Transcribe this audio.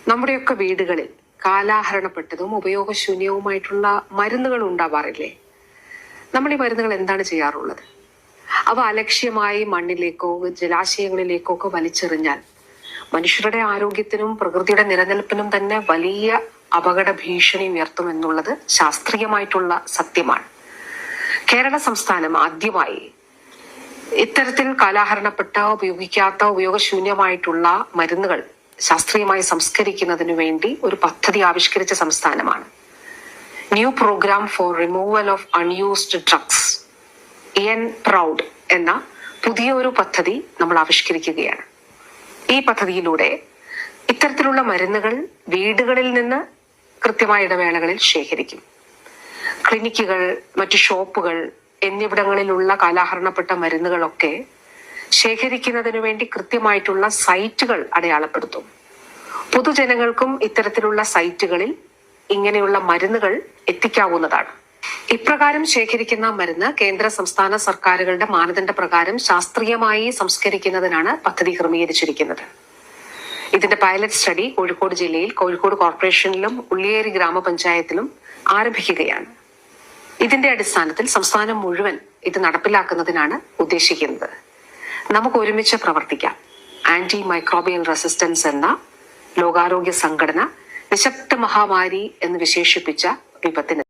നമ്മുടെയൊക്കെ വീടുകളിൽ കാലാഹരണപ്പെട്ടതും ഉപയോഗശൂന്യവുമായിട്ടുള്ള മരുന്നുകൾ ഉണ്ടാവാറില്ലേ? നമ്മൾ ഈ മരുന്നുകൾ എന്താണ് ചെയ്യാറുള്ളത്? അവ അലക്ഷ്യമായി മണ്ണിലേക്കോ ജലാശയങ്ങളിലേക്കോ ഒക്കെ വലിച്ചെറിഞ്ഞാൽ മനുഷ്യരുടെ ആരോഗ്യത്തിനും പ്രകൃതിയുടെ നിലനിൽപ്പിനും തന്നെ വലിയ അപകട ഭീഷണി ഉയർത്തുമെന്നുള്ളത് ശാസ്ത്രീയമായിട്ടുള്ള സത്യമാണ്. കേരള സംസ്ഥാനം ആദ്യമായി ഇത്തരത്തിൽ കാലാഹരണപ്പെട്ട ഉപയോഗിക്കാത്ത ഉപയോഗശൂന്യമായിട്ടുള്ള മരുന്നുകൾ ശാസ്ത്രീയമായി സംസ്കരിക്കുന്നതിനു വേണ്ടി ഒരു പദ്ധതി ആവിഷ്കരിച്ച സംസ്ഥാനമാണ്. New programme for removal of unused drugs proud എന്ന പുതിയ ഒരു പദ്ധതി നമ്മൾ ആവിഷ്കരിക്കുകയാണ്. ഈ പദ്ധതിയിലൂടെ ഇത്തരത്തിലുള്ള മരുന്നുകൾ വീടുകളിൽ നിന്ന് കൃത്യമായ ഇടവേളകളിൽ ശേഖരിക്കും. ക്ലിനിക്കുകൾ, മറ്റു ഷോപ്പുകൾ എന്നിവിടങ്ങളിലുള്ള കാലാഹരണപ്പെട്ട മരുന്നുകളൊക്കെ ശേഖരിക്കുന്നതിനു വേണ്ടി കൃത്യമായിട്ടുള്ള സൈറ്റുകൾ അടയാളപ്പെടുത്തും. പൊതുജനങ്ങൾക്കും ഇത്തരത്തിലുള്ള സൈറ്റുകളിൽ ഇങ്ങനെയുള്ള മരുന്നുകൾ എത്തിക്കാവുന്നതാണ്. ഇപ്രകാരം ശേഖരിക്കുന്ന മരുന്ന് കേന്ദ്ര സംസ്ഥാന സർക്കാരുകളുടെ മാനദണ്ഡ പ്രകാരം ശാസ്ത്രീയമായി സംസ്കരിക്കുന്നതിനാണ് പദ്ധതി ക്രമീകരിച്ചിരിക്കുന്നത്. ഇതിന്റെ പൈലറ്റ് സ്റ്റഡി കോഴിക്കോട് ജില്ലയിൽ കോഴിക്കോട് കോർപ്പറേഷനിലും ഉള്ളിയേരി ഗ്രാമപഞ്ചായത്തിലും ആരംഭിക്കുകയാണ്. ഇതിന്റെ അടിസ്ഥാനത്തിൽ സംസ്ഥാനം മുഴുവൻ ഇത് നടപ്പിലാക്കുന്നതിനാണ് ഉദ്ദേശിക്കുന്നത്. നമുക്ക് ഒരുമിച്ച് പ്രവർത്തിക്കാം. ആന്റി മൈക്രോബിയൽ റെസിസ്റ്റൻസ് എന്ന ലോകാരോഗ്യ സംഘടന നിശബ്ദ മഹാമാരി എന്ന് വിശേഷിപ്പിച്ച വിപത്തിന്